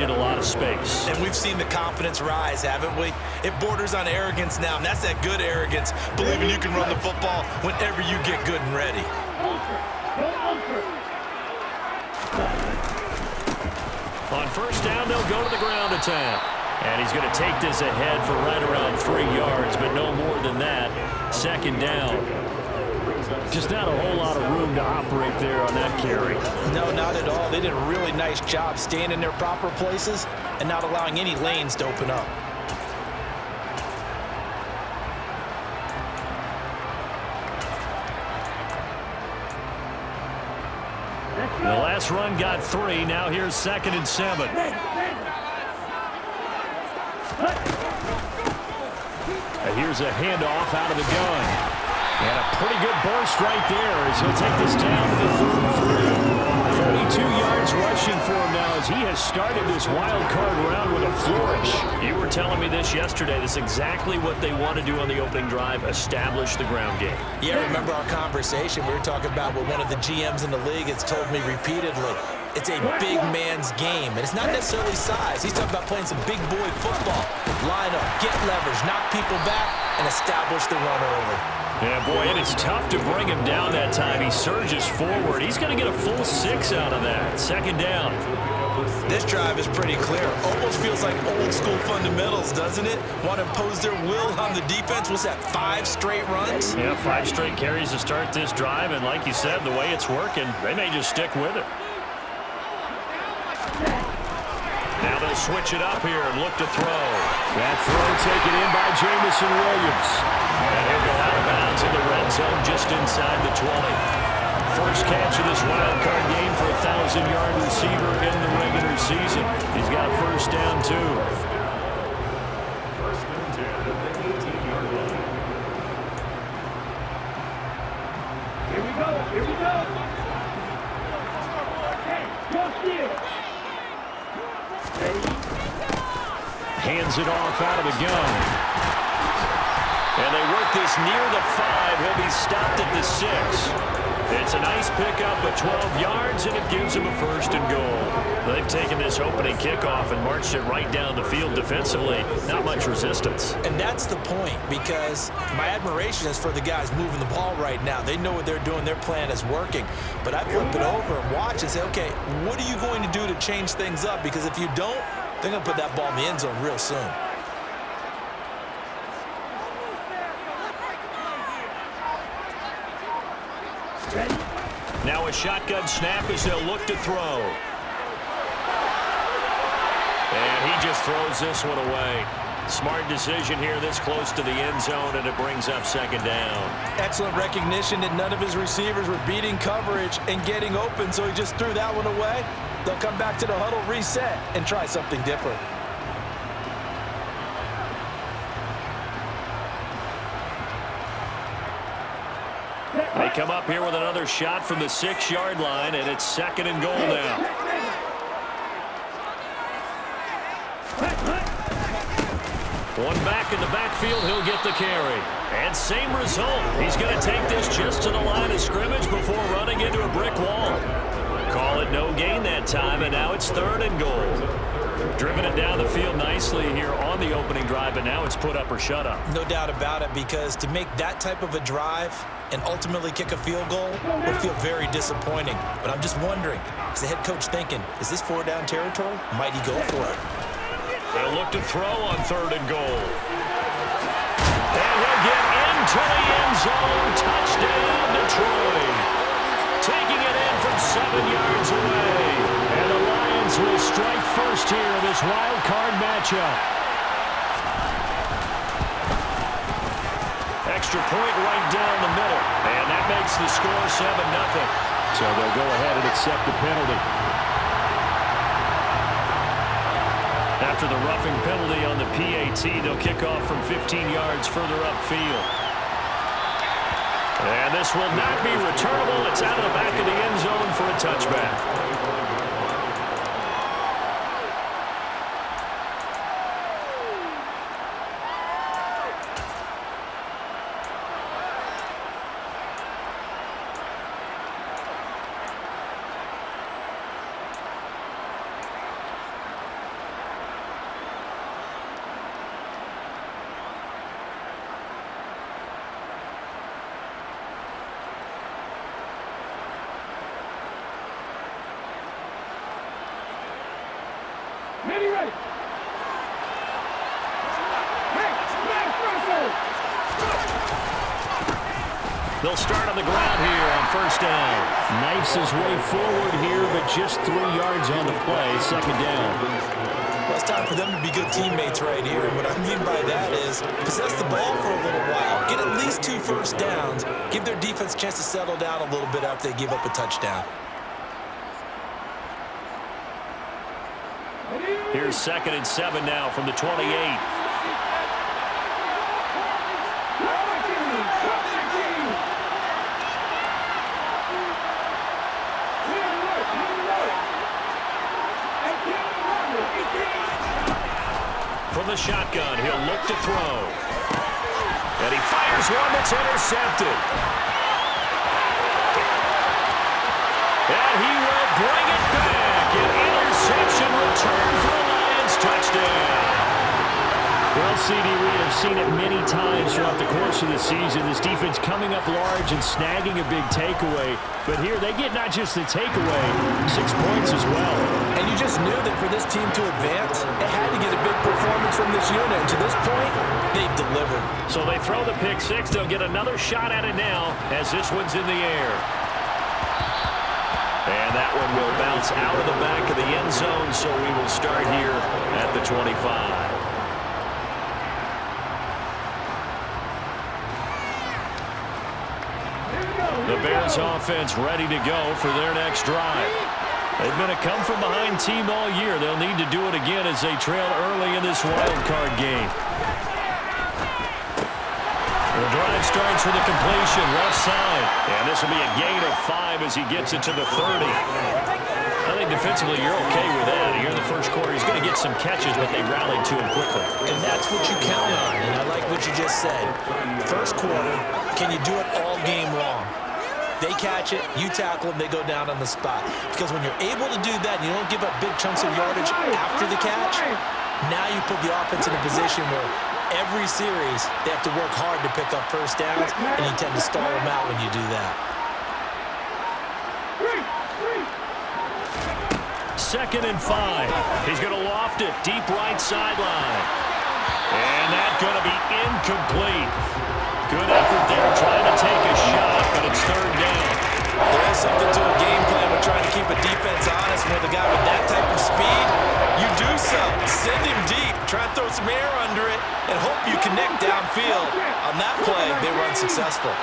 created a lot of space. And we've seen the confidence rise, haven't we? It borders on arrogance now, and that's that good arrogance, believing you can run the football whenever you get good and ready. On first down, they'll go to the ground attack. And he's going to take this ahead for right around 3 yards, but no more than that. Second down. Just not a whole lot of room to operate there on that carry. No, not at all. They did a really nice job staying in their proper places and not allowing any lanes to open up. The last run got 3. Now here's 2nd and 7. Here's a handoff out of the gun. And a pretty good burst right there as he'll take this down to the 33. 42 yards rushing for him now as he has started this wild card round with a flourish. You were telling me this yesterday. This is exactly what they want to do on the opening drive, establish the ground game. Yeah, remember our conversation. We were talking about what one of the GMs in the league has told me repeatedly. It's a big man's game, and it's not necessarily size. He's talking about playing some big boy football. Line up, get leverage, knock people back, and establish the run early. Yeah, boy, it is tough to bring him down that time. He surges forward. He's going to get a full 6 out of that. Second down. This drive is pretty clear. Almost feels like old school fundamentals, doesn't it? Want to impose their will on the defense. Was that 5 straight runs? Yeah, 5 straight carries to start this drive. And like you said, the way it's working, they may just stick with it. Now they'll switch it up here and look to throw. That throw taken in by Jameson Williams. And he'll go out of bounds in the red zone just inside the 20. First catch of this wild card game for a 1,000-yard receiver in the regular season. He's got a first down, too. Here we go. Here we go. Go steal. Hands it off out of the gun. And they work this near the 5. He'll be stopped at the 6. It's a nice pickup of 12 yards, and it gives him a first and goal. They've taken this opening kickoff and marched it right down the field defensively. Not much resistance. And that's the point, because my admiration is for the guys moving the ball right now. They know what they're doing. Their plan is working. But I flip it over and watch and say, okay, what are you going to do to change things up? Because if you don't, they're going to put that ball in the end zone real soon. Now a shotgun snap as they'll look to throw. And he just throws this one away. Smart decision here this close to the end zone, and it brings up second down. Excellent recognition that none of his receivers were beating coverage and getting open, so he just threw that one away. They'll come back to the huddle, reset, and try something different. They come up here with another shot from the 6-yard line, and it's second and goal now. One back in the backfield, he'll get the carry. And same result. He's going to take this just to the line of scrimmage before running into a brick wall. Call it no gain that time, and now it's third and goal. Driven it down the field nicely here on the opening drive, but now it's put up or shut up. No doubt about it, because to make that type of a drive and ultimately kick a field goal would feel very disappointing. But I'm just wondering, is the head coach thinking, is this 4-down territory? Might he go for it? They'll look to throw on third and goal. And he'll get into the end zone. Touchdown, Detroit. Taking it in from 7 yards away. And the Lions will strike first here in this wild card matchup. Extra point right down the middle. And that makes the score 7-0. So they'll go ahead and accept the penalty. After the roughing penalty on the PAT, they'll kick off from 15 yards further upfield. And this will not be returnable. It's out of the back of the end zone for a touchback. Ready, ready. They'll start on the ground here on first down. Knifes his way forward here, but just 3 yards on the play. Second down. Well, it's time for them to be good teammates right here. And what I mean by that is possess the ball for a little while. Get at least 2 first downs. Give their defense a chance to settle down a little bit after they give up a touchdown. Here's 2nd and 7 now from the 28. From the shotgun, he'll look to throw. And he fires one that's intercepted. And he will bring it back. An interception return for the Lions. Touchdown. Well, CD, we have seen it many times throughout the course of the season. This defense coming up large and snagging a big takeaway. But here they get not just the takeaway, 6 points as well. And you just knew that for this team to advance, it had to get a big performance from this unit. And to this point, they've delivered. So they throw the pick six. They'll get another shot at it now as this one's in the air. And that one will bounce out of the back of the end zone, so we will start here at the 25. The Bears offense ready to go for their next drive. They've been a come-from-behind team all year. They'll need to do it again as they trail early in this wild card game. The drive starts with a completion left side. And this will be a gain of 5 as he gets it to the 30. I think defensively you're okay with that. Here in the first quarter, he's going to get some catches, but they rallied to him quickly. And that's what you count on. And I like what you just said. First quarter, can you do it all game long? They catch it, you tackle them, they go down on the spot. Because when you're able to do that and you don't give up big chunks of yardage after the catch, now you put the offense in a position where every series they have to work hard to pick up first downs, and you tend to stall them out when you do that. 2nd and 5. He's going to loft it deep right sideline. And that's going to be incomplete. Good effort there trying to take a shot, but it's 3rd down. There is something to a game plan with trying to keep a defense honest. With a guy with that type of speed, you do so. Send him deep, try and throw some air under it, and hope you connect downfield. On that play, they were unsuccessful.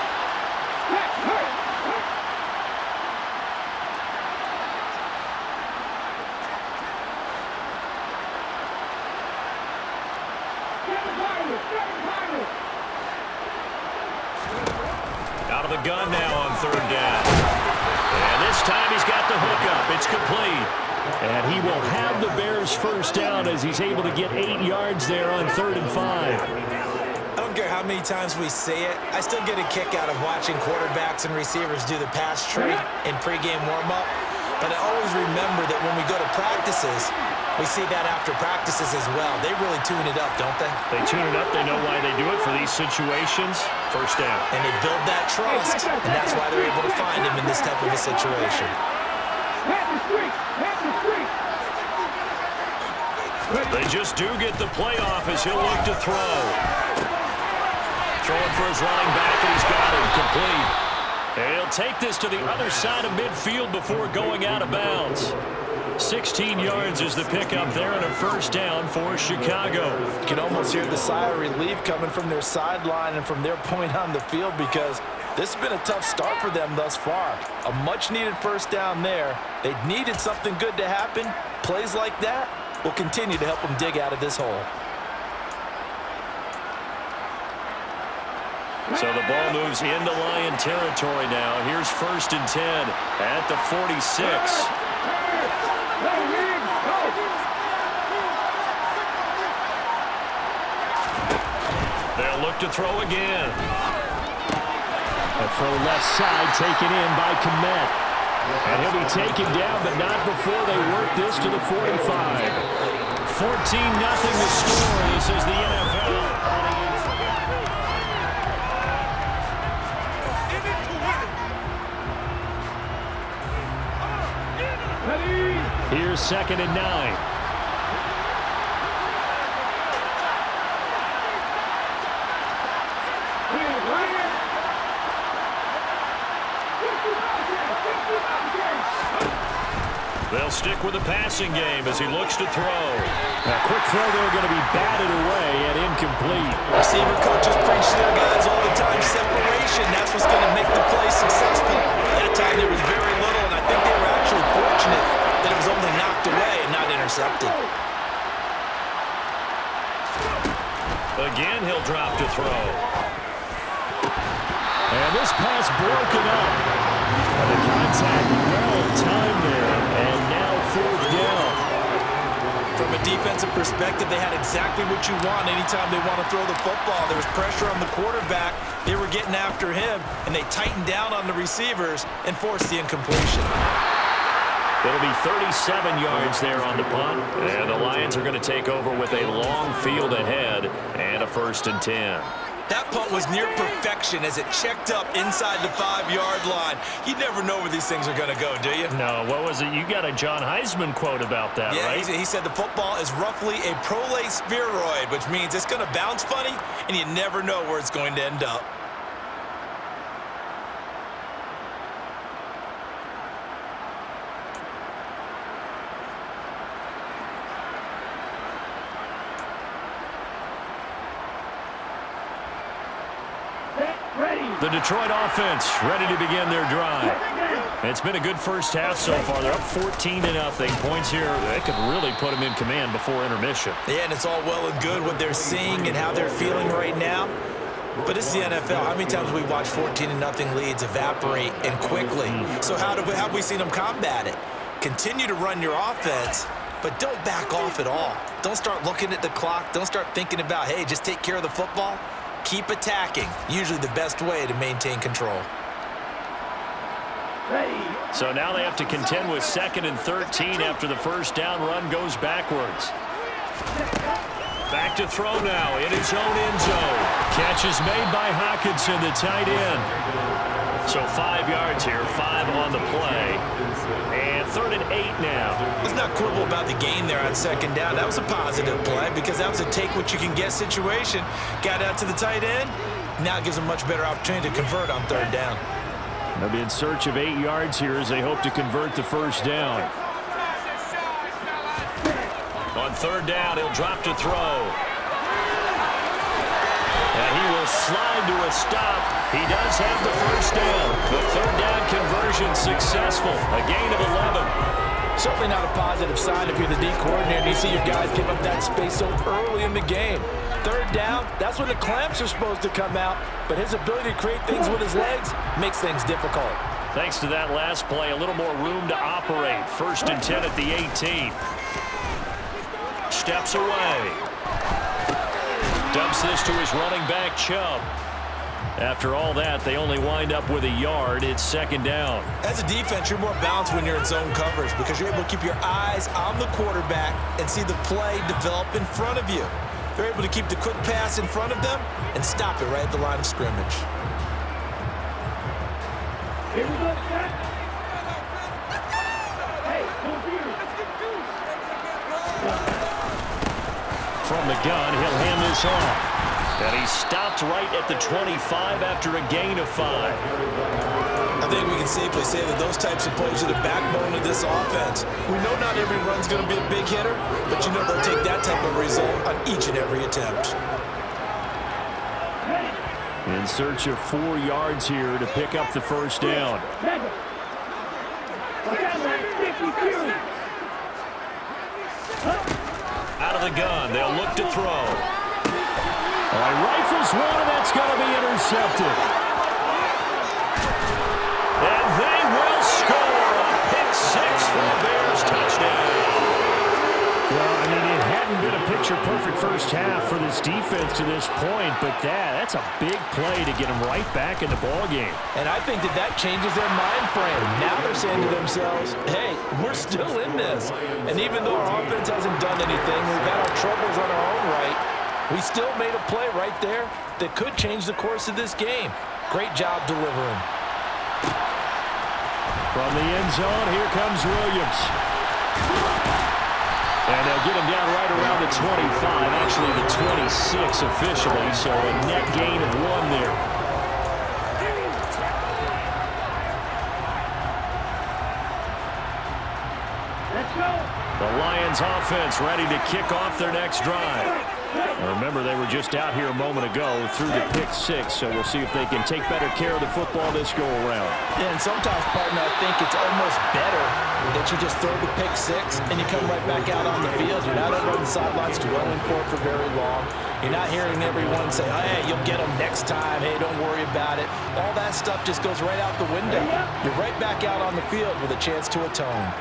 Out of the gun now on 3rd down. And this time he's got the hookup. It's complete. And he will have the Bears first down as he's able to get 8 yards there on 3rd and 5. I don't care how many times we say it, I still get a kick out of watching quarterbacks and receivers do the pass tree in pregame warm-up. But I always remember that when we go to practices, we see that after practices as well. They really tune it up, don't they? They tune it up. They know why they do it for these situations. First down. And they build that trust, and that's why they're able to find him in this type of a situation. They just do get the playoff as he'll look to throw. Throwing for his running back, and he's got it complete. And he'll take this to the other side of midfield before going out of bounds. 16 yards is the pickup there and a first down for Chicago. You can almost hear the sigh of relief coming from their sideline and from their point on the field, because this has been a tough start for them thus far. A much-needed first down there. They needed something good to happen. Plays like that will continue to help them dig out of this hole. So the ball moves into Lion territory now. Here's 1st and 10 at the 46. They'll look to throw again. A throw left side taken in by Kmet. And he'll be taken down, but not before they work this to the 45. 14-0 the score. This is the NFL. Here's 2nd and 9. stick with the passing game as he looks to throw. A quick throw there going to be batted away and incomplete. Receiver coaches preach to their guys all the time, separation. That's what's going to make the play successful. That time there was very little, and I think they were actually fortunate that it was only knocked away and not intercepted. Again, he'll drop to throw. And this pass broken up. The contact well timed there, and now fourth down. From a defensive perspective, they had exactly what you want anytime they want to throw the football. There was pressure on the quarterback. They were getting after him, and they tightened down on the receivers and forced the incompletion. It'll be 37 yards there on the punt, and the Lions are going to take over with a long field ahead and a 1st and 10. That punt was near perfection as it checked up inside the 5-yard line. You never know where these things are going to go, do you? No, what was it? You got a John Heisman quote about that, yeah, right? He said the football is roughly a prolate spheroid, which means it's going to bounce funny, and you never know where it's going to end up. The Detroit offense ready to begin their drive. It's been a good first half so far. They're up 14-0. Points here, they could really put them in command before intermission. Yeah, and it's all well and good what they're seeing and how they're feeling right now. But it's the NFL. How many times we watch 14-0 leads evaporate and quickly? So how have we seen them combat it? Continue to run your offense, but don't back off at all. Don't start looking at the clock. Don't start thinking about, hey, just take care of the football. Keep attacking. Usually the best way to maintain control. So now they have to contend with 2nd and 13 after the first down run goes backwards. Back to throw now in his own end zone. Catch is made by Hockenson, the tight end. So 5 yards here, 5 on the play. And 3rd and 8 now. Let's not quibble about the gain there on 2nd down. That was a positive play because that was a take-what-you-can-get situation. Got out to the tight end. Now it gives them a much better opportunity to convert on 3rd down. They'll be in search of 8 yards here as they hope to convert the first down. On 3rd down, he'll drop to throw. And he will slide to a stop. He does have the first down. The 3rd down conversion successful. A gain of 11. Certainly not a positive sign if you're the D coordinator and you see your guys give up that space so early in the game. 3rd down, that's when the clamps are supposed to come out. But his ability to create things with his legs makes things difficult. Thanks to that last play, a little more room to operate. 1st and 10 at the 18. Steps away. Dumps this to his running back, Chubb. After all that, they only wind up with a yard. It's 2nd down. As a defense, you're more balanced when you're in zone coverage because you're able to keep your eyes on the quarterback and see the play develop in front of you. They're able to keep the quick pass in front of them and stop it right at the line of scrimmage. Here we go, Jack. Hey, come here. From the gun, he'll hand this off. And he stopped right at the 25 after a gain of 5. I think we can safely say that those types of plays are the backbone of this offense. We know not every run's going to be a big hitter, but you know they'll take that type of result on each and every attempt. In search of 4 yards here to pick up the first down. Out of the gun, they'll look to throw. All right, rifles one, and that's going to be intercepted. And they will score a pick-6 for the Bears touchdown. Well, I mean, it hadn't been a picture-perfect first half for this defense to this point, but that's a big play to get them right back in the ballgame. And I think that changes their mind frame. Now they're saying to themselves, hey, we're still in this. And even though our offense hasn't done anything, we've had our troubles on our own right, we still made a play right there that could change the course of this game. Great job delivering. From the end zone, here comes Williams. And they'll get him down right around the 25, actually the 26 officially, so a net gain of 1 there. Lions offense ready to kick off their next drive. Remember, they were just out here a moment ago through the pick six, so we'll see if they can take better care of the football this go-around. Yeah, and sometimes, partner, I think it's almost better that you just throw the pick six and you come right back out on the field. You're not over on the sidelines dwelling for it for very long. You're not hearing everyone say, oh, hey, you'll get them next time. Hey, don't worry about it. All that stuff just goes right out the window. You're right back out on the field with a chance to atone.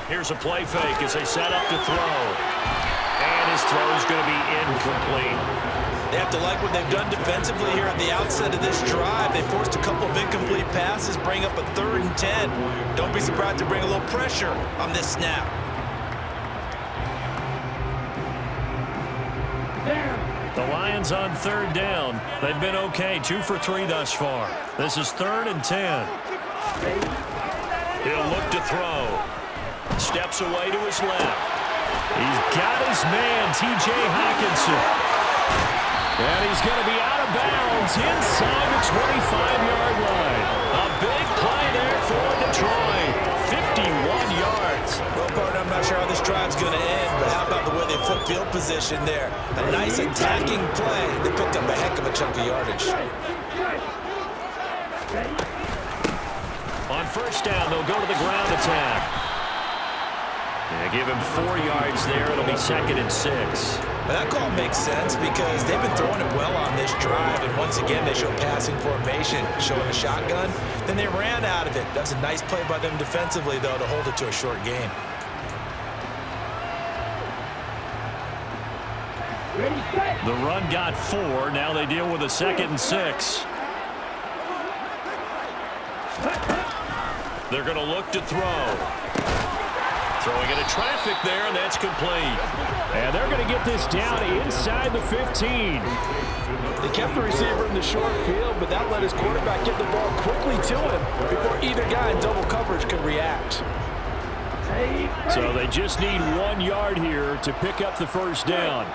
Here's a play fake as they set up to throw. And his throw is going to be incomplete. They have to like what they've done defensively here at the outset of this drive. They forced a couple of incomplete passes, bring up a 3rd and 10. Don't be surprised to bring a little pressure on this snap. The Lions on 3rd down. They've been okay, 2 for 3 thus far. This is 3rd and 10. He'll look to throw. Steps away to his left. He's got his man, T.J. Hockenson. And he's going to be out of bounds inside the 25-yard line. A big play there for Detroit. 51 yards. Well, partner, I'm not sure how this drive's going to end, but how about the way they flip field position there? A nice attacking play. They picked up a heck of a chunk of yardage. On 1st down, they'll go to the ground attack. They give him 4 yards there. It'll be 2nd and 6. But that call makes sense because they've been throwing it well on this drive, and once again they show passing formation, showing the shotgun. Then they ran out of it. That's a nice play by them defensively, though, to hold it to a short game. The run got 4. Now they deal with a 2nd and 6. They're going to look to throw. Throwing into traffic there, and that's complete. And they're going to get this down inside the 15. They kept the receiver in the short field, but that let his quarterback get the ball quickly to him before either guy in double coverage could react. So they just need 1 yard here to pick up the 1st down.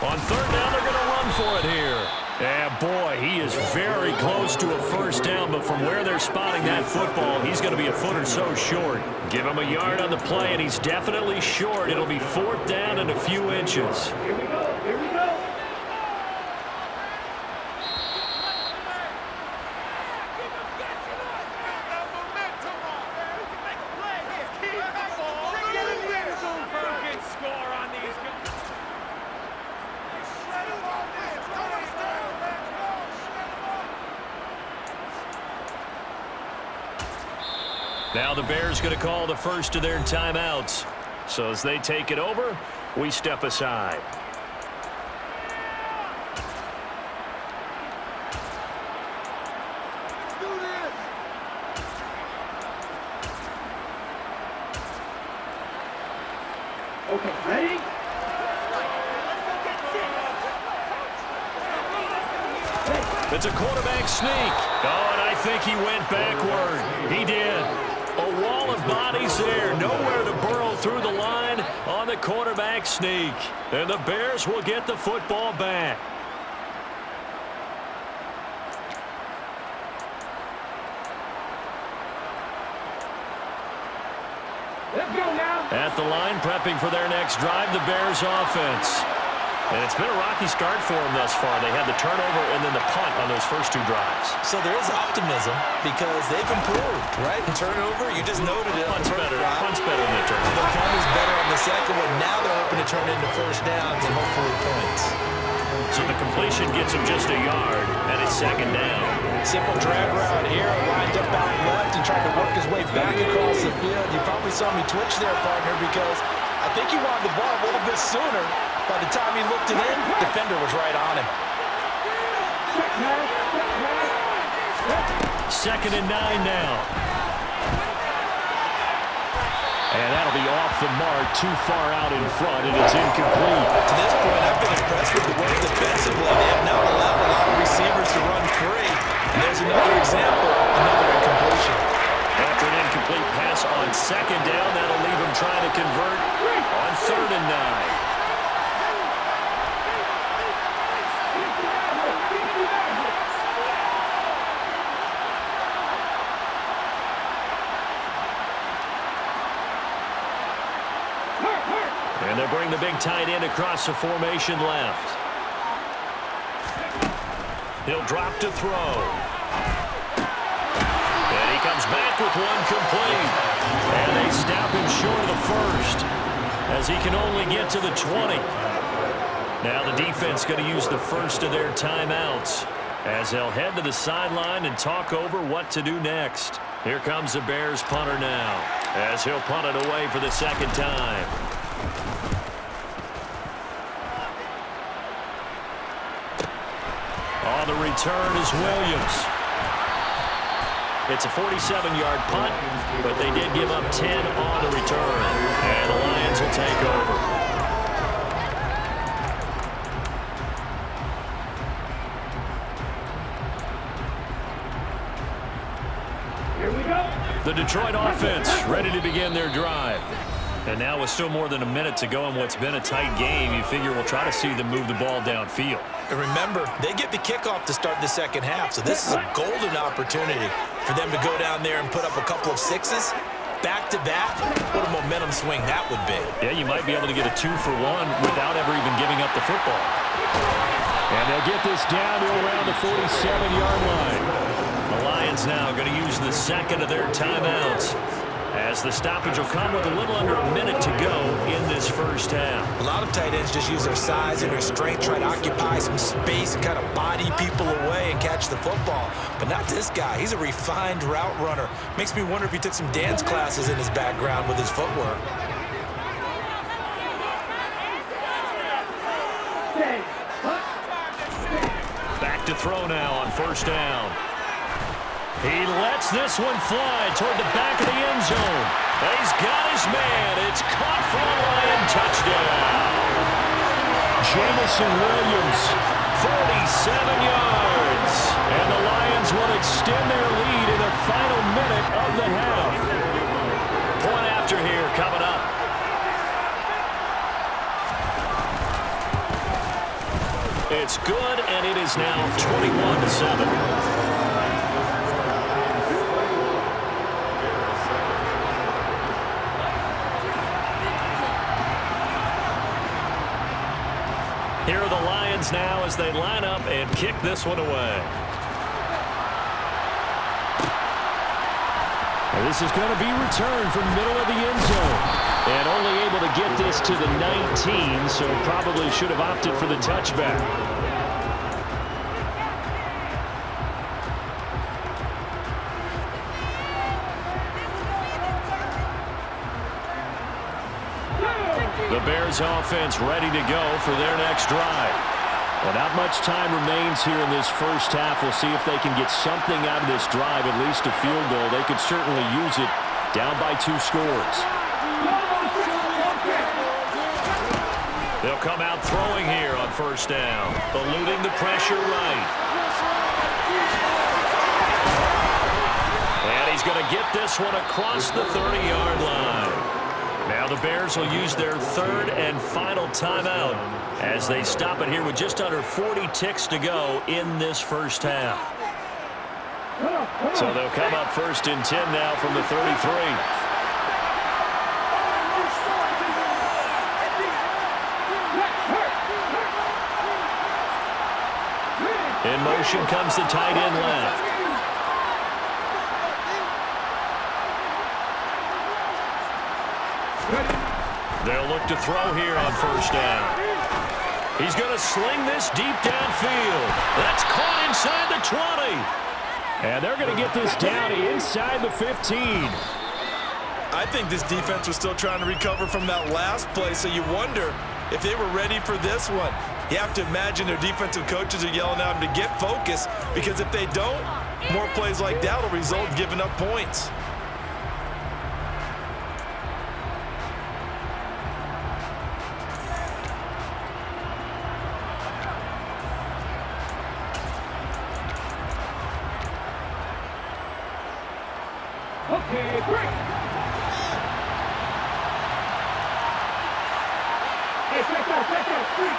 On 3rd down, they're going to run for it here. And boy, he is very close to a 1st down, but from where they're spotting that football, he's going to be a foot or so short. Give him a yard on the play, and he's definitely short. It'll be 4th down and a few inches. Here we go. Here we go. Now the Bears going to call the first of their timeouts. So as they take it over, we step aside. Okay, ready? It's a quarterback sneak. Oh, and I think he went backward. He did. A wall of bodies there. Nowhere to burrow through the line on the quarterback sneak. And the Bears will get the football back. Let's go now. At the line, prepping for their next drive, the Bears offense. And it's been a rocky start for them thus far. They had the turnover and then the punt on those first 2 drives. So there is optimism because they've improved, right? Turnover, you just noted it. Punt's better. Punt's better than the The turnover. punt is better on the second one. Now they're hoping to turn into 1st downs and hopefully points. So the completion gets him just a yard, and it's 2nd down. Simple drag route here, lined up out left and tried to work his way back across the field. You probably saw me twitch there, partner, because I think he wanted the ball a little bit sooner. By the time he looked it in, the defender was right on him. 2nd and 9 now. And that'll be off the mark, too far out in front, and it's incomplete. To this point, I've been impressed with the work defensively. They have not allowed a lot of receivers to run free. And there's another example, another incompletion. After an incomplete pass on 2nd down, that'll leave him trying to convert on 3rd and 9. And they'll bring the big tight end across the formation left. He'll drop to throw. And he comes back with one complete. And they stop him short of the first, as he can only get to the 20. Now the defense going to use the first of their timeouts, as they'll head to the sideline and talk over what to do next. Here comes the Bears punter now, as he'll punt it away for the second time. On the return is Williams. It's a 47-yard punt, but they did give up 10 on the return. And the Lions will take over. The Detroit offense ready to begin their drive. And now with still more than a minute to go in what's been a tight game, you figure we'll try to see them move the ball downfield. And remember, they get the kickoff to start the second half, so this is a golden opportunity for them to go down there and put up a couple of sixes back-to-back. What a momentum swing that would be. Yeah, you might be able to get a 2-for-1 without ever even giving up the football. And they'll get this down to around the 47-yard line. The Lions now going to use the second of their timeouts, as the stoppage will come with a little under a minute to go in this first half. A lot of tight ends just use their size and their strength, try to occupy some space and kind of body people away and catch the football. But not this guy. He's a refined route runner. Makes me wonder if he took some dance classes in his background with his footwork. Back to throw now on first down. He lets this one fly toward the back of the end zone. He's got his man. It's caught for a Lion touchdown. Jamison Williams, 47 yards. And the Lions will extend their lead in the final minute of the half. Point after here coming up. It's good, and it is now 21-7. Here are the Lions now as they line up and kick this one away. And this is going to be returned from the middle of the end zone. And only able to get this to the 19, so probably should have opted for the touchback. The Bears offense ready to go for their next drive. Well, not much time remains here in this first half. We'll see if they can get something out of this drive, at least a field goal. They could certainly use it down by 2 scores. They'll come out throwing here on first down, eluding the pressure right. And he's going to get this one across the 30-yard line. Now the Bears will use their third and final timeout as they stop it here with just under 40 ticks to go in this first half. So they'll come up first and 10 now from the 33. In motion comes the tight end left. They'll look to throw here on first down. He's going to sling this deep downfield. That's caught inside the 20. And they're going to get this down inside the 15. I think this defense was still trying to recover from that last play, so you wonder if they were ready for this one. You have to imagine their defensive coaches are yelling at them to get focused, because if they don't, more plays like that will result in giving up points. Okay, break. Hey, check out, free.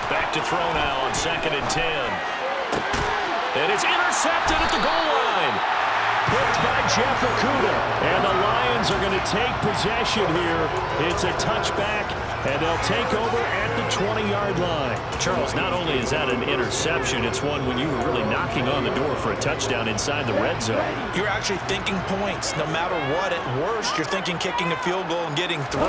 Back to throw now on second and 10. And it's intercepted at the goal line. Picked by Jeff Okudah. And the Lions are going to take possession here. It's a touchback, and they'll take over at the 20-yard line. Charles, not only is that an interception, it's one when you were really knocking on the door for a touchdown inside the red zone. You're actually thinking points. No matter what, at worst, you're thinking kicking a field goal and getting 3.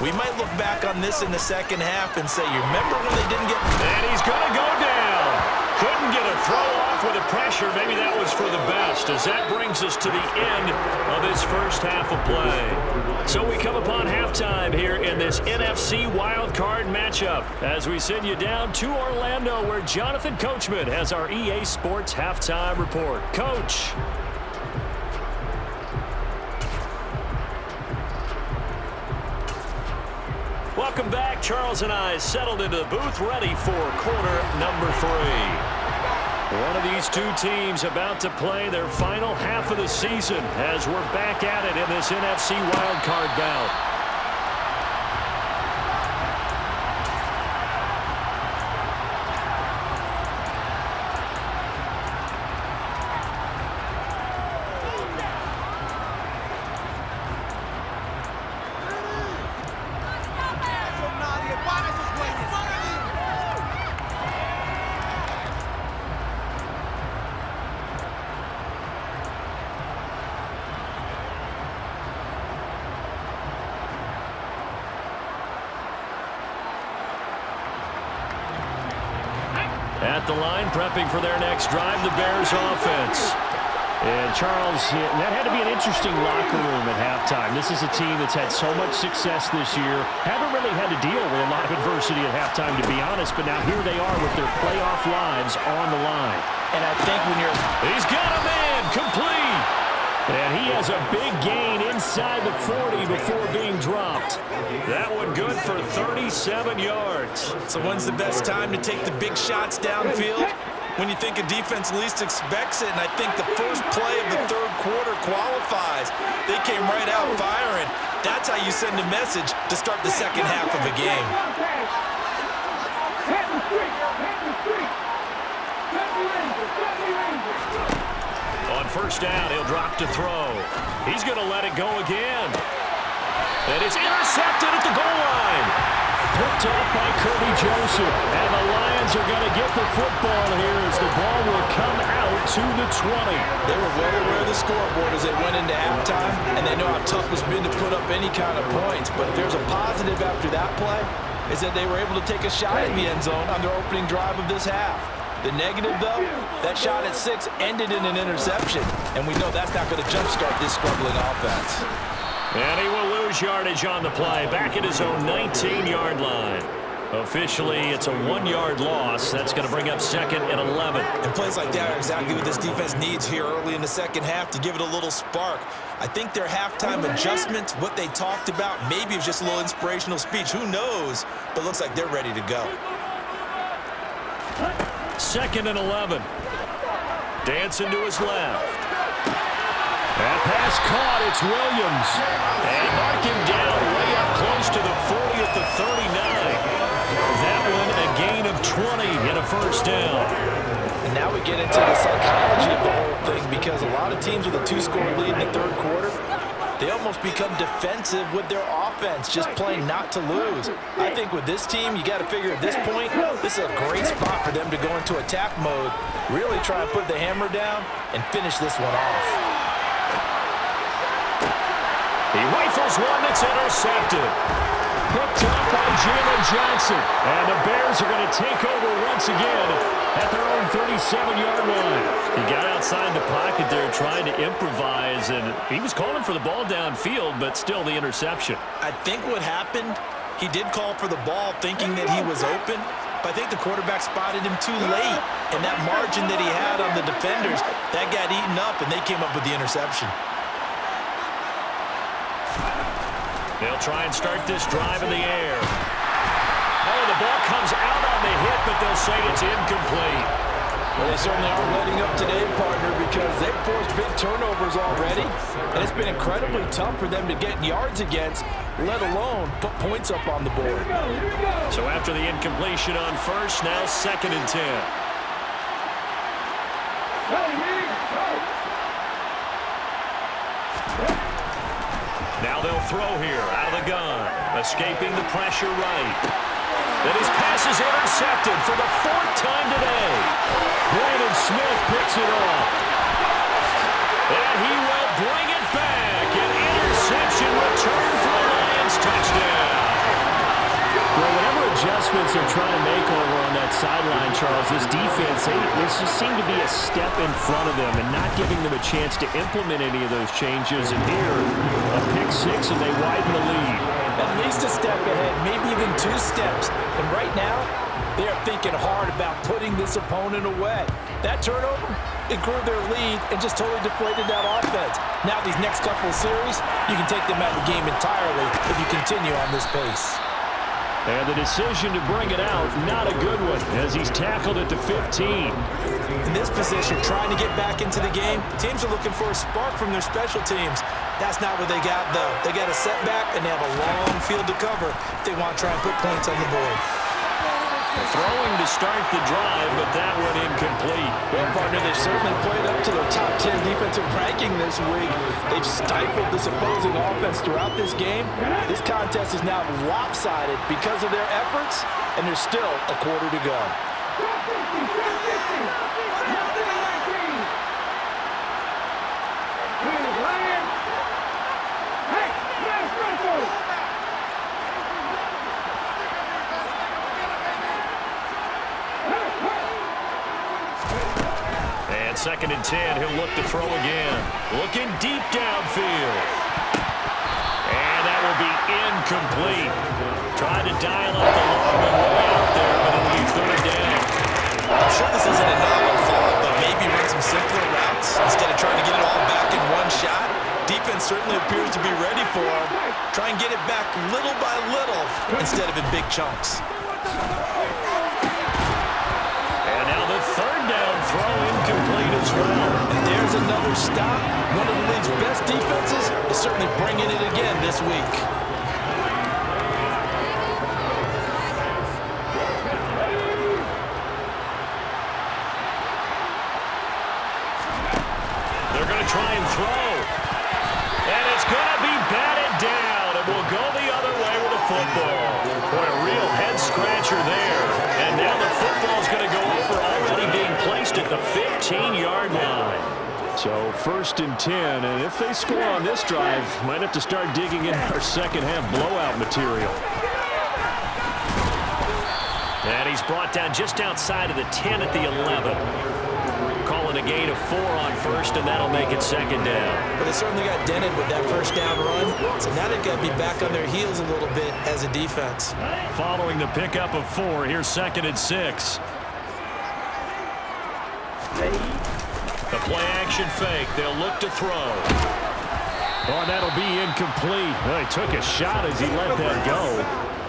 We might look back on this in the second half and say, you remember when they didn't get... And he's going to go down. Couldn't get a throw off with the pressure. Maybe that was for the best, as that brings us to the end of this first half of play. So we come upon halftime here in this NFC wildcard matchup as we send you down to Orlando, where Jonathan Coachman has our EA Sports halftime report. Coach. Welcome back. Charles and I settled into the booth, ready for quarter number 3. One of these two teams about to play their final half of the season as we're back at it in this NFC wildcard bout. At the line, prepping for their next drive, the Bears offense. And Charles, that had to be an interesting locker room at halftime. This is a team that's had so much success this year. Haven't really had to deal with a lot of adversity at halftime, to be honest, but now here they are with their playoff lives on the line. And I think when you're... He's got a man, complete. And he has a big gain inside the 40 before being dropped. That one good for 37 yards. So when's the best time to take the big shots downfield? When you think a defense least expects it, and I think the first play of the third quarter qualifies. They came right out firing. That's how you send a message to start the second half of a game. On first down, he'll drop to throw. He's going to let it go again. And it's intercepted at the goal line. Picked up by Kirby Joseph. And the Lions are going to get the football here as the ball will come out to the 20. They were well aware of the scoreboard as they went into halftime, and they know how tough it's been to put up any kind of points. But if there's a positive after that play, is that they were able to take a shot in the end zone on their opening drive of this half. The negative, though, that shot at 6 ended in an interception, and we know that's not going to jumpstart this struggling offense. And he will lose yardage on the play, back at his own 19-yard line. Officially, it's a 1-yard loss. That's going to bring up second and 11. And plays like that are exactly what this defense needs here early in the second half to give it a little spark. I think their halftime adjustments, what they talked about, maybe it was just a little inspirational speech. Who knows? But it looks like they're ready to go. Second and 11. Dancing to his left. That pass caught. It's Williams. And mark him down way up close to the 40 at the 39. That one a gain of 20 and a first down. And now we get into the psychology of the whole thing, because a lot of teams with a 2-score lead in the third quarter, they almost become defensive with their offense, just playing not to lose. I think with this team, you got to figure at this point, this is a great spot for them to go into attack mode, really try and put the hammer down and finish this one off. He rifles one that's intercepted. Picked up by Jalen Johnson. And the Bears are going to take over once again at their own 37-yard line. He got outside the pocket there trying to improvise, and he was calling for the ball downfield, but still the interception. I think what happened, he did call for the ball thinking that he was open, but I think the quarterback spotted him too late. And that margin that he had on the defenders, that got eaten up, and they came up with the interception. They'll try and start this drive in the air. Oh, the ball comes out on the hit, but they'll say it's incomplete. Well, they certainly aren't letting up today, partner, because they've forced big turnovers already, and it's been incredibly tough for them to get yards against, let alone put points up on the board. So after the incompletion on first, now second and 10. Now they'll throw here out of the gun. Escaping the pressure right. Then his pass is intercepted for the 4th time today. Brandon Smith picks it off. And he will bring it back. An interception return for the Lions. Touchdown. Well, whatever adjustments they're trying to make over on that sideline, Charles, this defense, they just seem to be a step in front of them and not giving them a chance to implement any of those changes. And here, a pick 6, and they widen the lead. At least a step ahead, maybe even 2 steps. And right now, they are thinking hard about putting this opponent away. That turnover, it grew their lead and just totally deflated that offense. Now these next couple of series, you can take them out of the game entirely if you continue on this pace. And the decision to bring it out, not a good one, as he's tackled at the 15. In this position, trying to get back into the game, teams are looking for a spark from their special teams. That's not what they got, though. They got a setback, and they have a long field to cover if they want to try and put points on the board. Throwing to start the drive, but that one incomplete. Well, partner, they certainly played up to their top 10 defensive ranking this week. They've stifled this opposing offense throughout this game. This contest is now lopsided because of their efforts, and there's still a quarter to go. And 2nd and 10, he'll look to throw again. Looking deep downfield. And that will be incomplete. Tried to dial up the long one way out there, but it'll be 3rd down. I'm sure this isn't a novel thought, but maybe run some simpler routes instead of trying to get it all back in one shot. Defense certainly appears to be ready for him. Try and get it back little by little instead of in big chunks. And now the 3rd down throw incomplete as well. And there's another stop. One of the league's best defenses is certainly bringing it again this week. They're going to try and throw. And it's going to be batted down. It will go the other way with the football. Boy, a real head-scratcher there. And now the football's going to go over, already being placed at the 15-yard line. So 1st and 10, and if they score on this drive, might have to start digging in our second-half blowout material. And he's brought down just outside of the 10 at the 11. Calling a gain of 4 on 1st, and that'll make it 2nd down. But they certainly got dented with that 1st down run, so now they've got to be back on their heels a little bit as a defense. Following the pickup of 4, here's 2nd and 6. The play-action fake. They'll look to throw. Oh, and that'll be incomplete. Well, he took a shot as he let that go.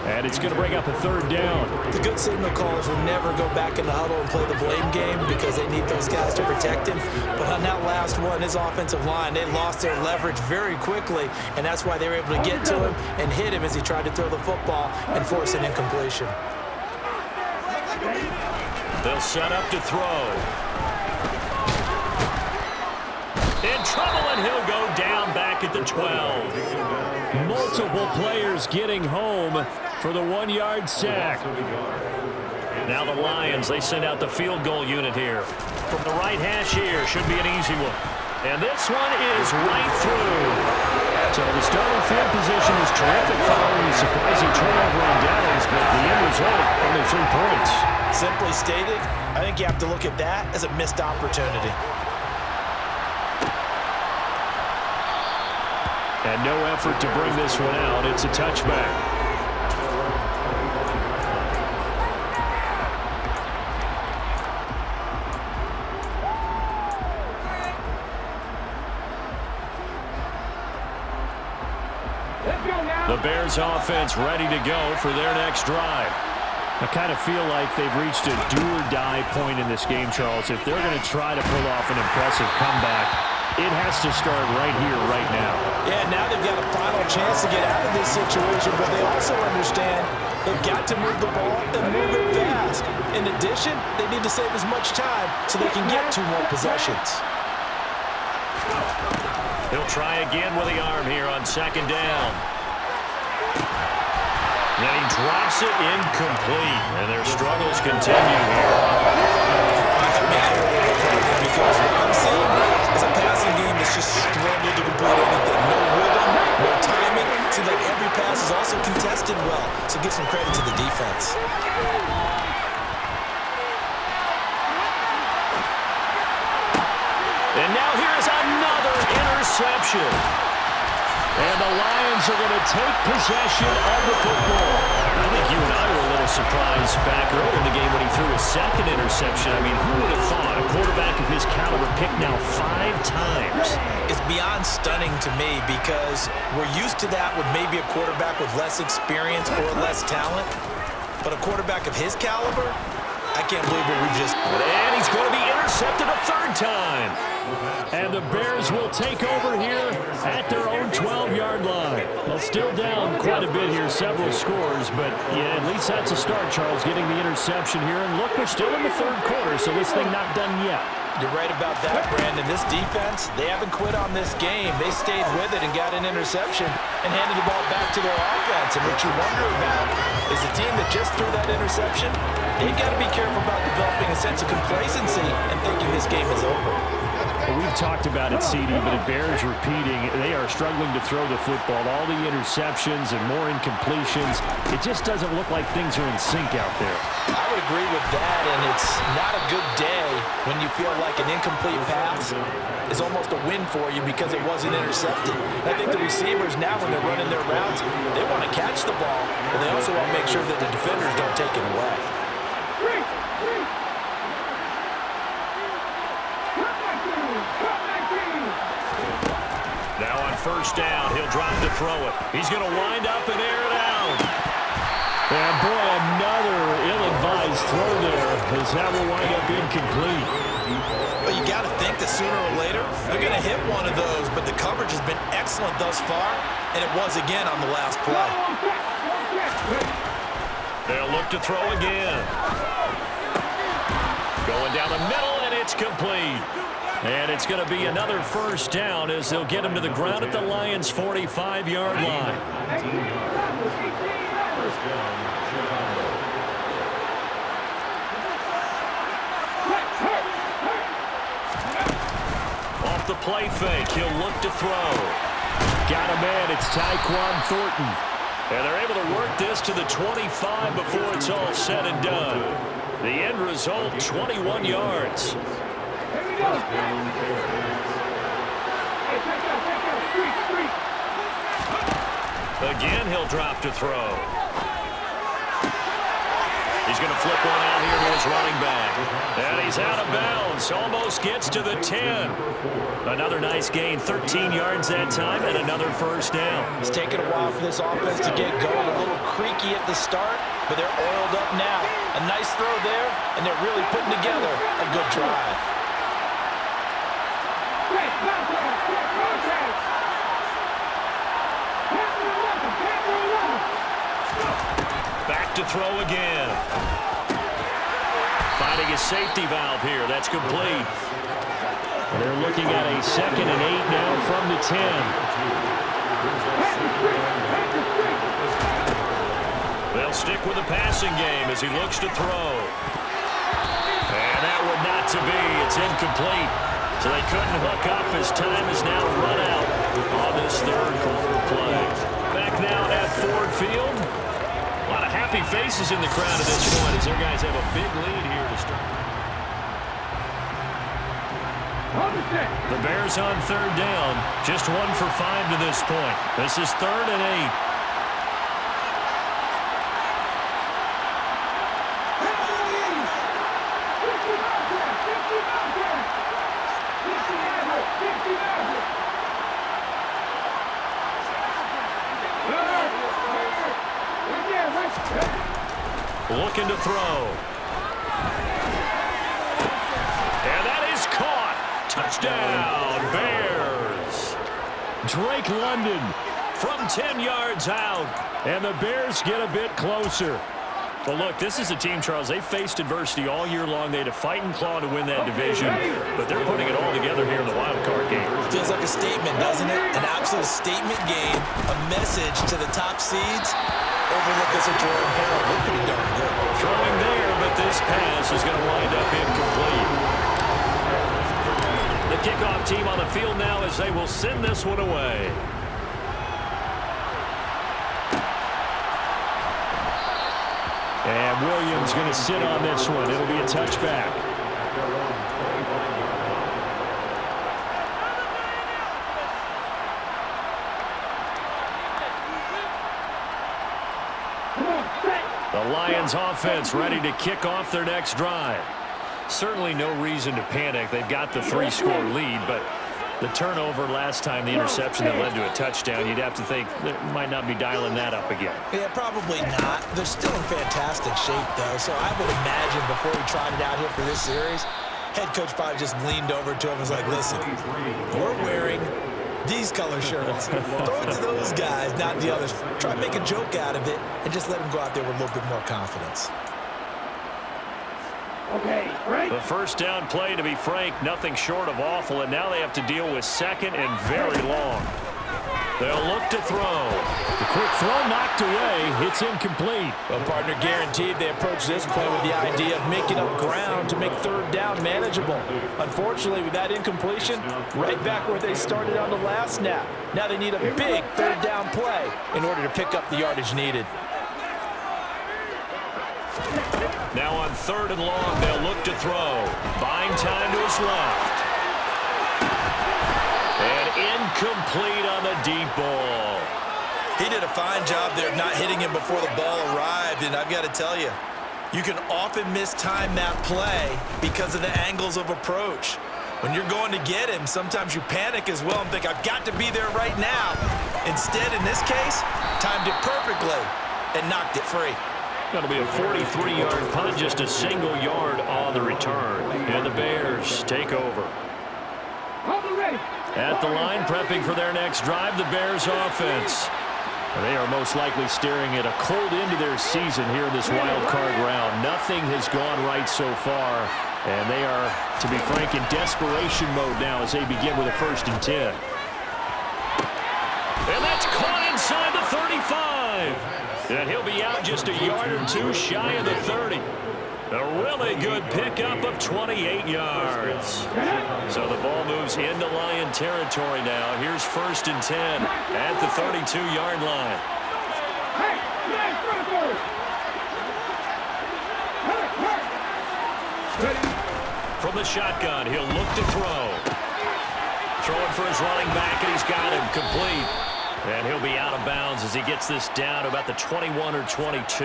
And it's going to bring up a 3rd down. The good signal callers will never go back in the huddle and play the blame game because they need those guys to protect him. But on that last one, his offensive line, they lost their leverage very quickly, and that's why they were able to get to him and hit him as he tried to throw the football and force an incompletion. They'll set up to throw. In trouble, and he'll go down back at the 12. Multiple players getting home for the 1-yard sack. Now the Lions, they send out the field goal unit here. From the right hash here, should be an easy one. And this one is right through. So the starting field position is terrific following the surprising turnover on downs, but the end result, only 3 points. Simply stated, I think you have to look at that as a missed opportunity. And no effort to bring this one out. It's a touchback. The Bears offense ready to go for their next drive. I kind of feel like they've reached a do-or-die point in this game, Charles. If they're going to try to pull off an impressive comeback, it has to start right here, right now. Yeah, now they've got a final chance to get out of this situation, but they also understand they've got to move the ball and move it fast. In addition, they need to save as much time so they can get 2 more possessions. He'll try again with the arm here on second down. And he drops it incomplete. And their struggles continue here. Because what I'm seeing is a passing game that's just struggled to complete anything. No rhythm, no timing. Seems like every pass is also contested well. So give some credit to the defense. And now here's another interception. And the Lions are going to take possession of the football. I think you and I were a little surprised back earlier in the game when he threw his second interception. I mean, who would have thought a quarterback of his caliber picked now 5 times? It's beyond stunning to me because we're used to that with maybe a quarterback with less experience or less talent. But a quarterback of his caliber, I can't believe what we just... And he's going to be intercepted a 3rd time. And the Bears will take over here at their own 12-yard line. Well, still down quite a bit here, several scores. But, yeah, at least that's a start, Charles, getting the interception here. And look, we're still in the 3rd quarter, so this thing not done yet. You're right about that, Brandon. This defense, they haven't quit on this game. They stayed with it and got an interception and handed the ball back to their offense. And what you wonder about is the team that just threw that interception, they've got to be careful about developing a sense of complacency and thinking this game is over. Well, we've talked about it, CD, but it bears repeating. They are struggling to throw the football. All the interceptions and more incompletions. It just doesn't look like things are in sync out there. I would agree with that, and it's not a good day when you feel like an incomplete pass is almost a win for you because it wasn't intercepted. I think the receivers now, when they're running their routes, they want to catch the ball, but they also want to make sure that the defenders don't take it away. Now on 1st down, he'll drop to throw it. He's going to wind up and air it out. And boy, another ill-advised throw there as that will wind up incomplete. But you got to think that sooner or later they're going to hit one of those, but the coverage has been excellent thus far, and it was again on the last play. They'll look to throw again. Going down the middle, and it's complete. And it's going to be another 1st down as they'll get him to the ground at the Lions' 45-yard line. Off the play fake, he'll look to throw. Got a man, it's Tyquan Thornton. And they're able to work this to the 25 before it's all said and done. The end result, 21 yards. Again, he'll drop to throw. He's going to flip one out here to his running back. And he's out of bounds. Almost gets to the 10. Another nice gain, 13 yards that time, and another 1st down. It's taken a while for this offense to get going. A little creaky at the start, but they're oiled up now. A nice throw there, and they're really putting together a good drive. Back to throw again. Finding a safety valve here. That's complete. They're looking at a 2nd and 8 now from the 10. They'll stick with the passing game as he looks to throw. And that would not to be. It's incomplete. So they couldn't hook up as time is now run out on this 3rd quarter play. Back now at Ford Field. A lot of happy faces in the crowd at this point as their guys have a big lead here to start. The Bears on 3rd down. Just 1 for 5 to this point. This is 3rd and 8. Looking to throw. And that is caught. Touchdown, Bears. Drake London from 10 yards out. And the Bears get a bit closer. Well, look, this is a team, Charles. They faced adversity all year long. They had to fight and claw to win that division, but they're putting it all together here in the wild card game. Feels like a statement, doesn't it? An absolute statement game, a message to the top seeds. Overlook us at Jordan Harrell. We're pretty darn good. Throwing there, but this pass is going to wind up incomplete. The kickoff team on the field now as they will send this one away. And Williams going to sit on this one. It'll be a touchback. The Lions offense ready to kick off their next drive. Certainly no reason to panic. They've got the 3-score lead, but the turnover last time, the interception that led to a touchdown, you'd have to think they might not be dialing that up again. Yeah, probably not. They're still in fantastic shape, though, so I would imagine before we tried it out here for this series, head coach probably just leaned over to him and was like, listen, we're wearing these color shirts. Throw it to those guys, not the others. Try and make a joke out of it and just let them go out there with a little bit more confidence. Okay, right. The first down play, to be frank, nothing short of awful, and now they have to deal with second and very long. They'll look to throw. The quick throw knocked away. It's incomplete. Well, partner, guaranteed they approach this play with the idea of making up ground to make third down manageable. Unfortunately, with that incompletion, right back where they started on the last snap. Now they need a big third down play in order to pick up the yardage needed. Now on third and long, they'll look to throw. Buying time to his left. And incomplete on the deep ball. He did a fine job there of not hitting him before the ball arrived, and I've got to tell you, you can often mistime that play because of the angles of approach. When you're going to get him, sometimes you panic as well and think, I've got to be there right now. Instead, in this case, timed it perfectly and knocked it free. That'll be a 43-yard punt, just a single yard on the return. And the Bears take over. At the line, prepping for their next drive, the Bears offense. They are most likely staring at a cold end to their season here in this wild card round. Nothing has gone right so far, and they are, to be frank, in desperation mode now as they begin with a 1st and 10. And that's caught inside the 35. And he'll be out just a yard or two shy of the 30. A really good pickup of 28 yards. So the ball moves into Lion territory now. Here's 1st and 10 at the 32-yard line. From the shotgun, he'll look to throw. Throwing for his running back, and he's got him complete. And he'll be out of bounds as he gets this down to about the 21 or 22.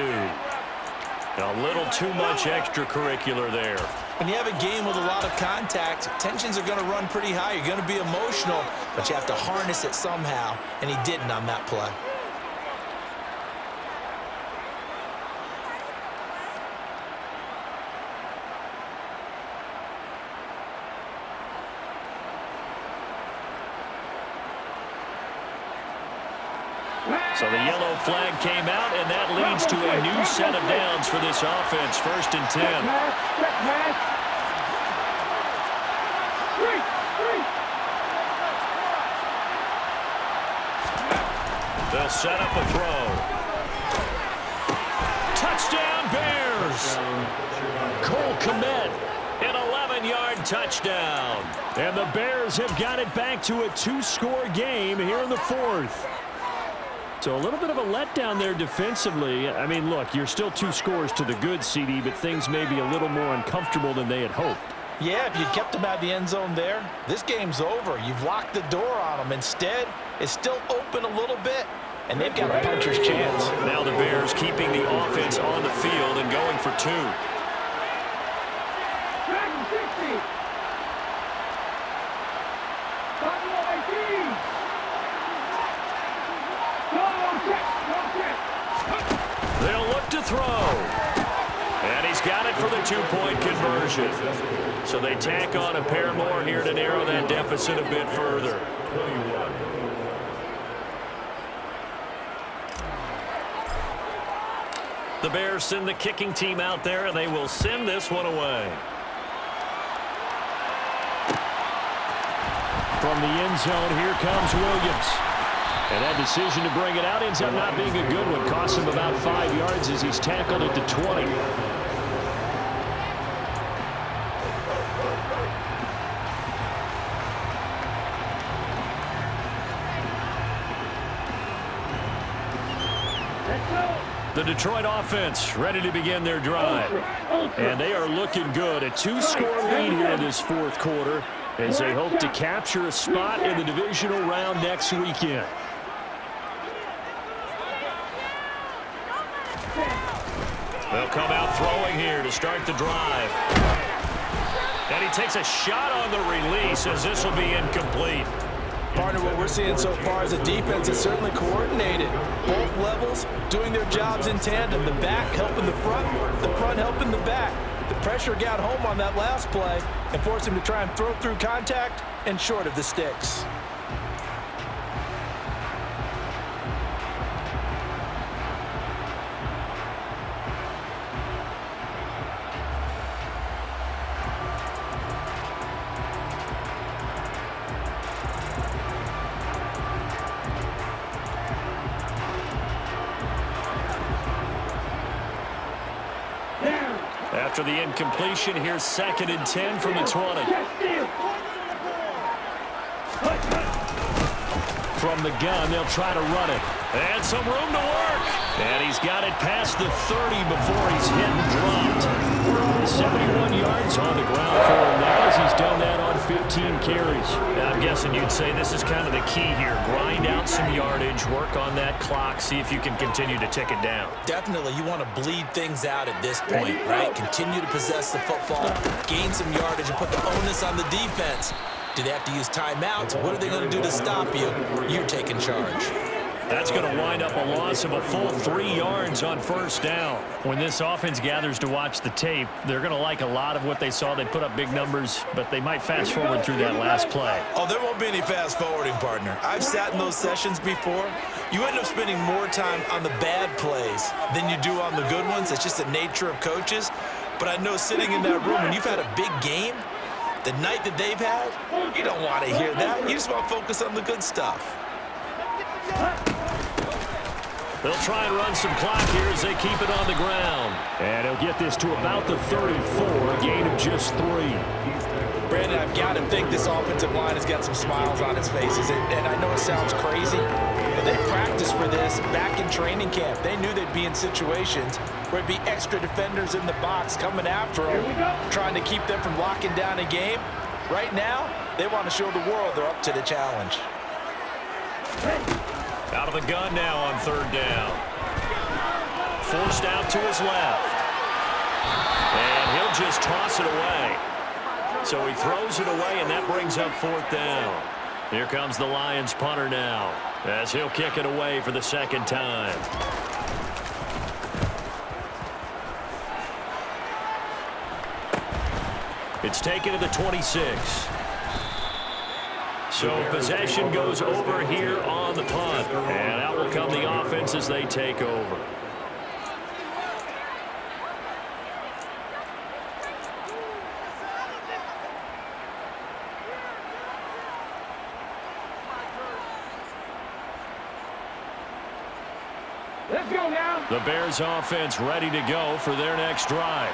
A little too much extracurricular there. When you have a game with a lot of contact, tensions are going to run pretty high. You're going to be emotional, but you have to harness it somehow, and he didn't on that play. So the yellow flag came out, and that leads to a new set of downs for this offense. 1st and 10. They'll set up a throw. Touchdown, Bears! Cole Kmet, an 11-yard touchdown. And the Bears have got it back to a 2-score game here in the 4th. So a little bit of a letdown there defensively. I mean, look, you're still 2 scores to the good, CD, but things may be a little more uncomfortable than they had hoped. Yeah, if you kept them out of the end zone there, this game's over. You've locked the door on them. Instead, it's still open a little bit, and they've got a puncher's chance. Now the Bears keeping the offense on the field and going for 2. They'll look to throw. And he's got it for the 2-point conversion. So they tack on a pair more here to narrow that deficit a bit further. The Bears send the kicking team out there, and they will send this one away. From the end zone, here comes Williams. And that decision to bring it out ends up not being a good one. Costs him about 5 yards as he's tackled at the 20. The Detroit offense ready to begin their drive. And they are looking good. A 2-score lead here in this fourth quarter as they hope to capture a spot in the divisional round next weekend. They'll come out throwing here to start the drive. And he takes a shot on the release as this will be incomplete. Partner, what we're seeing so far as a defense is certainly coordinated. Both levels doing their jobs in tandem. The back helping the front helping the back. The pressure got home on that last play and forced him to try and throw through contact and short of the sticks. After the incompletion, here's 2nd and 10 from the 20. From the gun, they'll try to run it. And some room to work. And he's got it past the 30 before he's hit and dropped. 71 yards on the ground for him now as he's done that on 15 carries. Now, I'm guessing you'd say this is kind of the key here. Grind out some yardage, work on that clock, see if you can continue to tick it down. Definitely, you want to bleed things out at this point, right? Continue to possess the football, gain some yardage, and put the onus on the defense. Do they have to use timeouts? What are they going to do to stop you? You're taking charge. That's going to wind up a loss of a full 3 yards on first down. When this offense gathers to watch the tape, they're going to like a lot of what they saw. They put up big numbers, but they might fast forward through that last play. Oh, there won't be any fast forwarding, partner. I've sat in those sessions before. You end up spending more time on the bad plays than you do on the good ones. It's just the nature of coaches. But I know sitting in that room, when you've had a big game, the night that they've had, you don't want to hear that. You just want to focus on the good stuff. They'll try and run some clock here as they keep it on the ground. And he'll get this to about the 34, a gain of just 3. Brandon, I've got to think this offensive line has got some smiles on its faces. And I know it sounds crazy, but they practiced for this back in training camp. They knew they'd be in situations where it'd be extra defenders in the box coming after them, trying to keep them from locking down a game. Right now, they want to show the world they're up to the challenge. Out of the gun now on 3rd down. Forced out to his left. And he'll just toss it away. So he throws it away, and that brings up 4th down. Here comes the Lions punter now as he'll kick it away for the 2nd time. It's taken to the 26. So possession goes over here on the punt. And out will come the offense as they take over. Let's go now. The Bears offense ready to go for their next drive.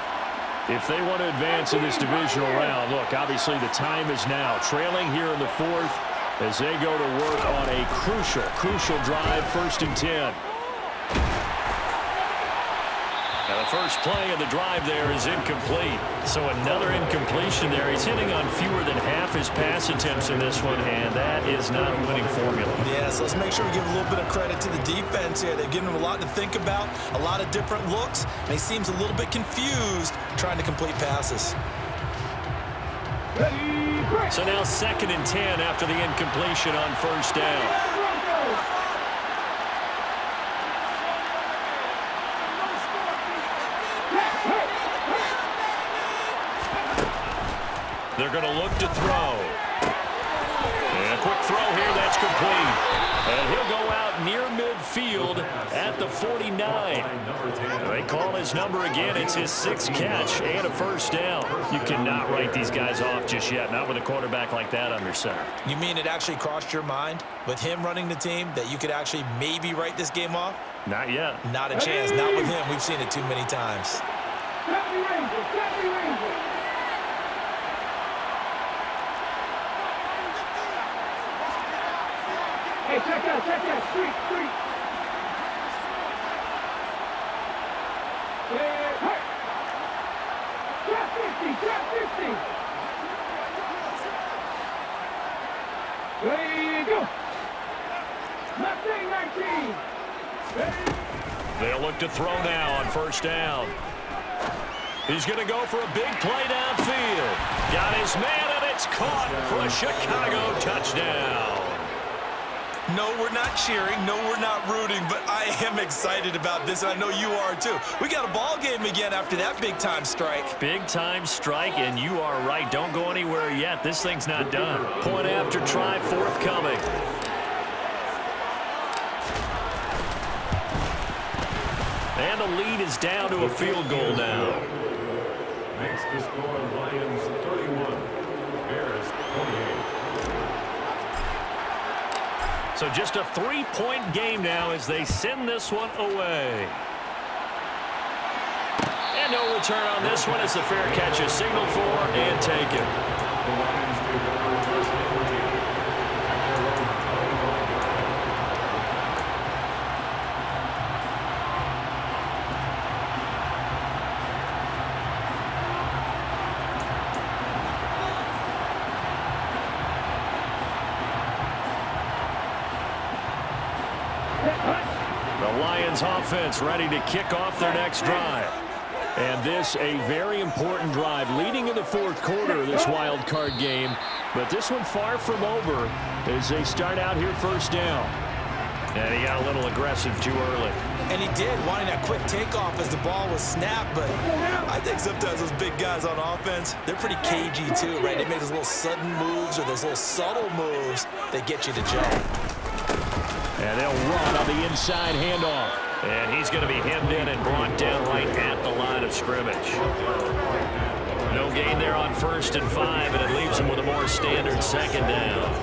If they want to advance in this divisional round, look, obviously the time is now. Trailing here in the 4th as they go to work on a crucial drive, 1st and 10. Now the first play of the drive there is incomplete. So another incompletion there. He's hitting on fewer than half his pass attempts in this one, and that is not a winning formula. Yeah, so let's make sure we give a little bit of credit to the defense here. They've given him a lot to think about, a lot of different looks, and he seems a little bit confused trying to complete passes. So now 2nd and 10 after the incompletion on 1st down. They're going to look to throw. And quick throw here. That's complete. And he'll go out near midfield at the 49. They call his number again. It's his 6th catch and a first down. You cannot write these guys off just yet, not with a quarterback like that under center. You mean it actually crossed your mind with him running the team that you could actually maybe write this game off? Not yet. Not a chance. Not with him. We've seen it too many times. Hey, check out, street. Hey, hey. Trap 50. There you go. Mustang 19. They'll look to throw now on first down. He's going to go for a big play downfield. Got his man, and it's caught for a Chicago touchdown. No, we're not cheering. No, we're not rooting, but I am excited about this, and I know you are too. We got a ball game again after that big-time strike. Big-time strike, and you are right. Don't go anywhere yet. This thing's not done. Point after try forthcoming. And the lead is down to a field goal now. Makes the score Lions 31, Bears 28. So just a 3-point game now as they send this one away. And no return on this one as the fair catch is signaled for and taken. The Lions take their first penalty at their own 25. The Lions offense ready to kick off their next drive. And this a very important drive leading in the fourth quarter of this wild card game. But this one far from over as they start out here first down. And he got a little aggressive too early. And he did, wanting that quick takeoff as the ball was snapped. But I think sometimes those big guys on offense, they're pretty cagey too, right? They make those little sudden moves or those little subtle moves that get you to jump. And they'll run on the inside handoff. And he's going to be hemmed in and brought down right at the line of scrimmage. No gain there on 1st and 5, and it leaves him with a more standard second down.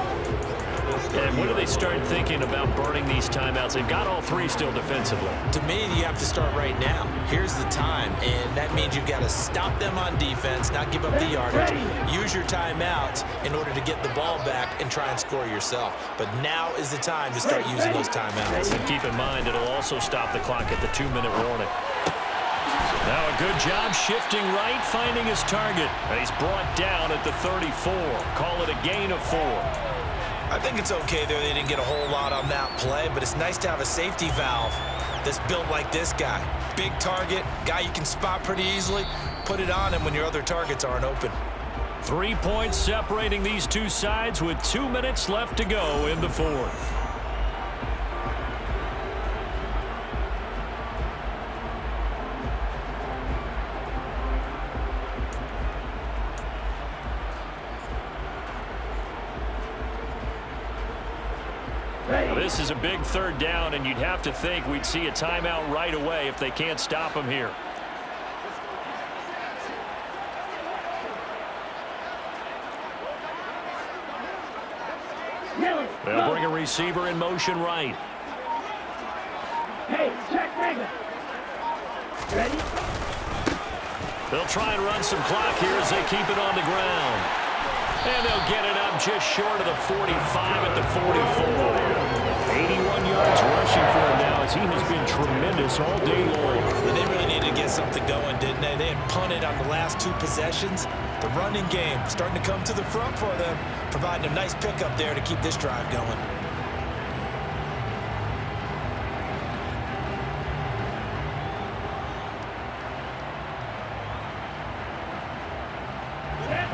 And when do they start thinking about burning these timeouts? They've got all 3 still defensively. To me, you have to start right now. Here's the time, and that means you've got to stop them on defense, not give up the yardage. Use your timeouts in order to get the ball back and try and score yourself. But now is the time to start using those timeouts. And keep in mind, it'll also stop the clock at the 2-minute warning. Now a good job shifting right, finding his target. And he's brought down at the 34. Call it a gain of 4. I think it's okay there. They didn't get a whole lot on that play, but it's nice to have a safety valve that's built like this guy. Big target, guy you can spot pretty easily. Put it on him when your other targets aren't open. 3 points separating these two sides with 2 minutes left to go in the fourth. This is a big third down, and you'd have to think we'd see a timeout right away if they can't stop him here. They'll bring a receiver in motion right. Hey, check Raven. Ready? They'll try and run some clock here as they keep it on the ground. And they'll get it up just short of the 45 at the 44. 81 yards rushing for him now as he has been tremendous all day long. They really needed to get something going, didn't they? They had punted on the last 2 possessions. The running game starting to come to the front for them, providing a nice pickup there to keep this drive going.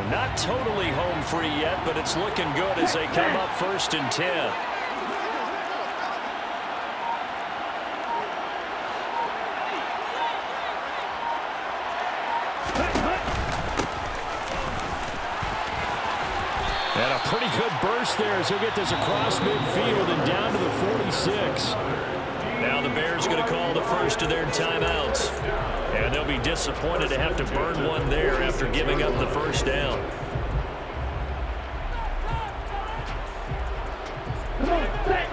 Not totally home free yet, but it's looking good as they come up 1st and 10. And a pretty good burst there as he'll get this across midfield and down to the 46. Now the Bears going to call the first of their timeouts. And they'll be disappointed to have to burn one there after giving up the first down. Come on, set.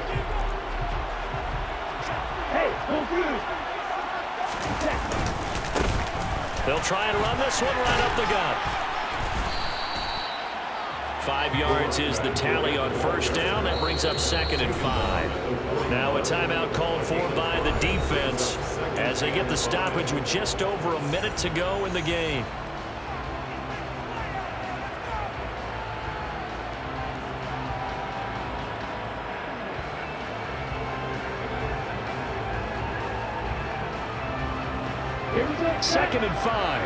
Hey, confused. Set. They'll try and run this one right up the gut. 5 yards is the tally on first down. That brings up 2nd and 5. Now a timeout called for by the defense as they get the stoppage with just over a minute to go in the game. Here we go. 2nd and 5.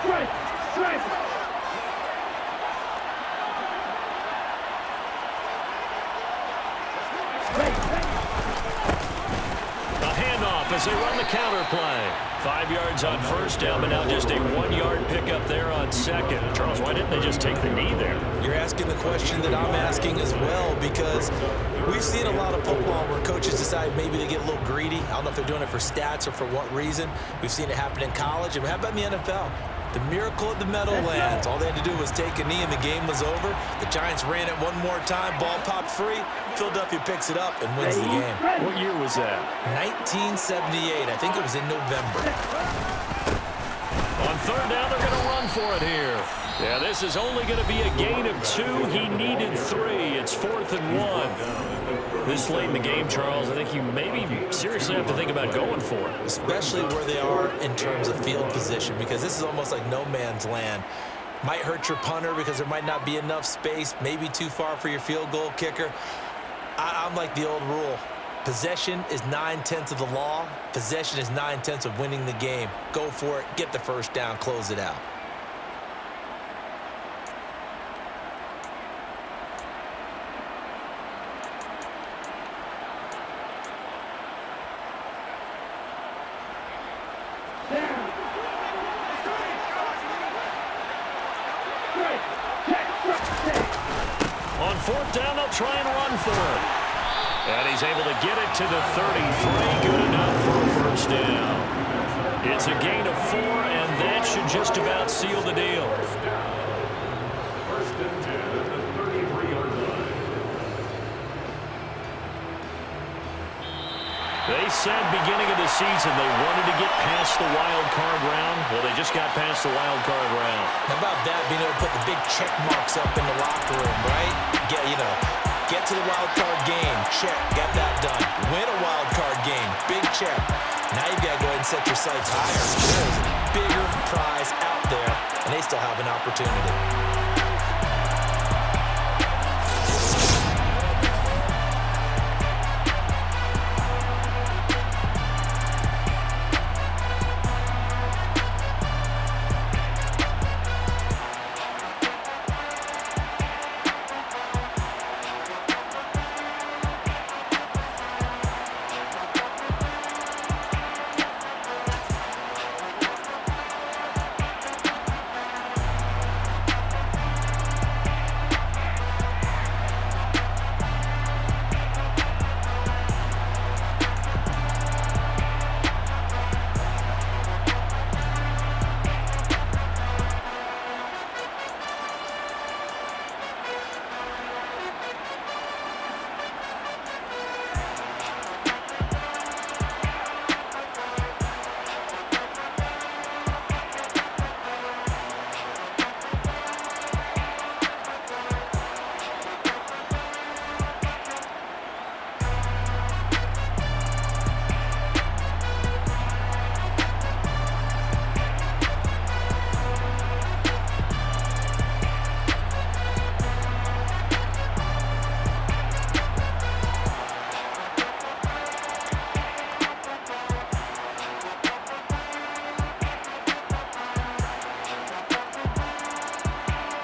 Strike. Strike. A handoff as they run the counter play. 5 yards on first down, but now just a 1-yard pickup there on second. Charles, why didn't they just take the knee there? You're asking the question that I'm asking as well, because we've seen a lot of football where coaches decide maybe they get a little greedy. I don't know if they're doing it for stats or for what reason. We've seen it happen in college. And how about in the NFL? The miracle of the Meadowlands. All they had to do was take a knee and the game was over. The Giants ran it one more time. Ball popped free. Philadelphia picks it up and wins the game. What year was that? 1978. I think it was in November. On third down, they're going to run for it here. Yeah, this is only going to be a gain of 2. He needed 3. It's 4th and 1. This late in the game, Charles, I think you maybe seriously have to think about going for it. Especially where they are in terms of field position, because this is almost like no man's land. Might hurt your punter because there might not be enough space, maybe too far for your field goal kicker. I'm like the old rule. Possession is 9/10 of the law. Possession is 9/10 of winning the game. Go for it. Get the first down. Close it out. Down. Strike. Check. Check. On 4th down, they'll try and run for it. And he's able to get it to the 33. Good enough for a first down. It's a gain of 4, and that should just about seal the deal. First and 10 at the 33-yard line. They said beginning of the season they wanted to get past the wild card round. Well, they just got past the wild card round. How about that, being able to put the big check marks up in the locker room, right? Get to the wild card game. Check. Got that done. Win a wild card game. Big check. Now you've got to go ahead and set your sights higher. There's a bigger prize out there, and they still have an opportunity.